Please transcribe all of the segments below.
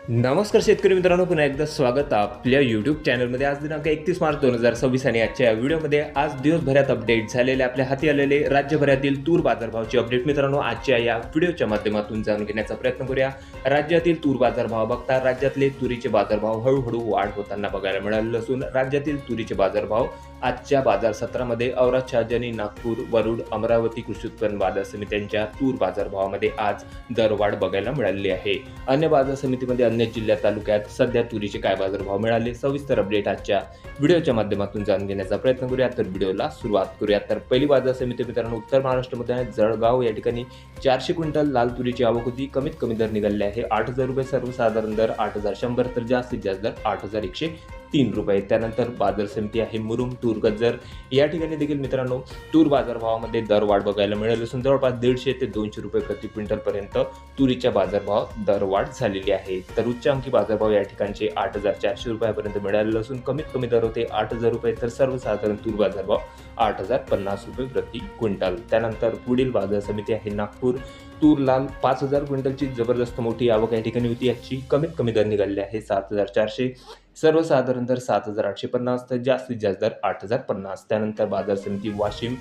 नमस्कार शेतकरी मित्रांनो, पुन्हा एकदा स्वागत आपल्या यूट्यूब चॅनलमध्ये। आज दिनांक 31 मार्च 2026 आणि आजच्या व्हिडिओमध्ये आज दिवसभरात अपडेट झालेले आपल्या हाती आलेले राज्यभरातील तूर बाजारभावाची अपडेट मित्रांनो आजच्या या व्हिडिओच्या माध्यमातून जाणून घेण्याचा प्रयत्न करूया। राज्यातील तूर बाजारभाव बघता राज्यातले तुरीचे बाजारभाव हळूहळू वाढ होताना बघायला मिळाले असून राज्यातील तुरीचे बाजारभाव आजच्या बाजार सत्रामध्ये औरंगाबाद, शहाजनी, नागपूर, वरुड, अमरावती कृषी उत्पन्न बाजार समित्यांच्या तूर बाजारभावामध्ये आज दरवाढ बघायला मिळाली आहे। अन्य बाजार समितीमध्ये अन्य जिल्हा तालुक्यात सध्या तुरीचे काय बाजारभाव मिळाले सविस्तर अपडेट आजच्या व्हिडिओच्या माध्यमातून जाणून घेण्याचा प्रयत्न करूया। तर व्हिडिओला सुरुवात करूया। तर पहिली बाजार समिती मित्रांनो उत्तर महाराष्ट्रामध्ये जळगाव या ठिकाणी 400 क्विंटल लाल तुरीची आवक होती। कमीत कमी दर निघाले आहे 8,000 रुपये, सर्वसाधारण दर 8,100, तर जास्तीत जास्त दर 8,103 रुपये। त्यानंतर बाजार समिती आहे मुरुम तूर गज्जर या ठिकाणी देखील मित्रांनो तूर बाजारभावामध्ये दरवाढ बघायला मिळाली असून जवळपास 150 ते 200 रुपये प्रति क्विंटल पर्यंत तुरीच्या बाजारभावात दरवाढ झालेली आहे। तर उच्च अंकी बाजारभाव या ठिकाणचे 8,400 रुपयापर्यंत मिळालेले असून कमीत कमी दर होते 8,000 रुपये, तर सर्वसाधारण तूर बाजारभाव 8,050 रुपये प्रति क्विंटल। त्यानंतर पुढील बाजार समिती आहे नागपूर तूर लाल 5,000 क्विंटलची जबरदस्त मोठी आवक या ठिकाणी होती। याची कमीत कमी दर निघाले आहे 7,400, सर्वसाधारण दर 7,850, तर जास्तीत जास्त दर 8,050। त्यानंतर बाजार समिती वाशिम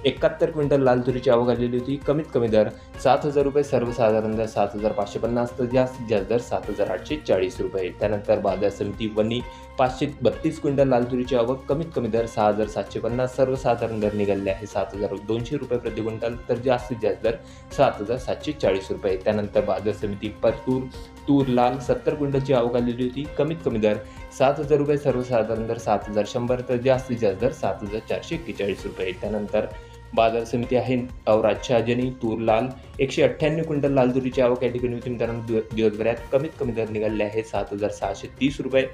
71 क्विंटल लाल तुरीची आवक आलेली होती। कमीत कमी दर 7,000 रुपये, सर्वसाधारण दर 7,550, तर जास्तीत जास्त दर 7,840 रुपये। त्यानंतर बाजार समिती वणी 532 क्विंटल लाल तुरीची आवक, कमीत कमी दर 6,750, सर्वसाधारण दर निघाले आहे 7,200 रुपये प्रति क्विंटल, तर जास्तीत जास्त दर 7,740 रुपये। त्यानंतर बाजार समिती परतूर तूर लाल 70 क्विंटलची आवक आलेली होती। कमीत कमी दर 7,000 रुपये, सर्वसाधारण दर 7,100, तर जास्तीत जास्त दर 7,441 रुपये। त्यानंतर बाजार समिती आहे औरंगाबाद, शहाजनी तूर लाल 198 क्विंटल लाल तुरीची आवक या ठिकाणी होती मित्रांनो। दिवसभरात कमीत कमी दर निघाले आहे 7,630 रुपये,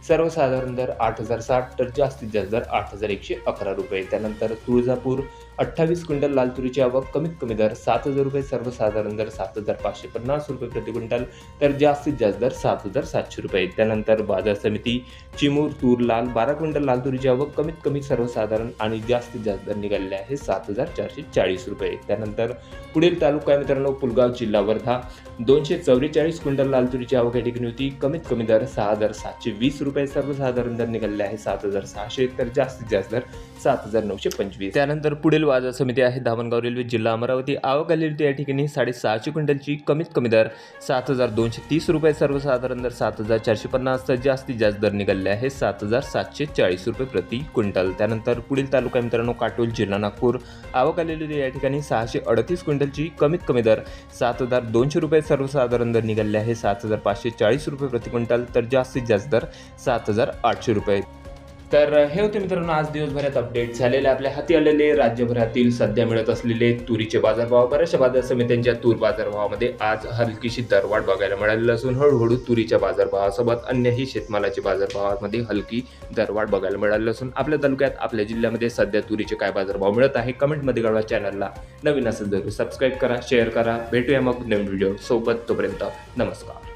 सर्वसाधारण दर 8,060, तर जास्तीत जास्त दर 8,111 रुपये। त्यानंतर तुळजापूर 28 क्विंटल लाल तुरीची आवक, कमीत कमी दर 7,000 रुपये, सर्वसाधारण दर 7,550 रुपये प्रति क्विंटल, तर जास्तीत जास्त दर 7,700 रुपये। त्यानंतर बाजार समिती चिमूर तूर लाल 12 क्विंटल लाल तुरीची आवक, कमीत कमी सर्वसाधारण आणि जास्तीत जास्त दर निघाले आहे 7,440 रुपये। त्यानंतर पुढील तालुका मित्रांनो पुलगाव जिल्हा वर्धा 244 क्विंटल लाल तुरीची आवक या ठिकाणी होती। कमीत कमी दर 6,720 रुपये, सर्वसाधारण दर निघाले आहे 7,600, तर जास्तीत जास्त दर 7,925। त्यानंतर पुढील बाजार समिती आहे धामणगाव रेल्वे जिल्हा अमरावती आवक आलेली होती या ठिकाणी 650 क्विंटलची, कमीत कमी दर 7,230 रुपये, सर्वसाधारण दर 7,450, तर जास्तीत जास्त दर निघाले आहे 7,740 रुपये प्रति क्विंटल। त्यानंतर पुढील तालुका मित्रांनो काटोल जिल्हा नागपूर आवक आलेली होती या ठिकाणी 638 क्विंटलची, कमीत कमी दर 7,200 रुपये, सर्वसाधारण दर निघाले आहे 7,540 रुपये प्रति क्विंटल, तर जास्तीत जास्त दर 7,800 रुपये। तर हे होते मित्रांनो आज दिवसभरात अपडेट झालेले आपल्या हाती आलेले राज्यभरातील सध्या मिळत असलेले तुरीचे बाजारभाव। बऱ्याचशा बाजार समित्यांच्या तूर बाजारभावामध्ये आज हलकीशी दरवाढ बघायला मिळालेली असून हळूहळू तुरीच्या बाजारभावासोबत अन्यही शेतमालाच्या बाजारभावामध्ये हलकी दरवाढ बघायला मिळाली असून आपल्या तालुक्यात आपल्या जिल्ह्यामध्ये सध्या तुरीचे काय बाजारभाव मिळत आहे कमेंटमध्ये कळवा। चॅनलला नवीन असेल तर सबस्क्राईब करा, शेअर करा। भेटूया मग नवीन व्हिडिओ सोबत, तोपर्यंत नमस्कार।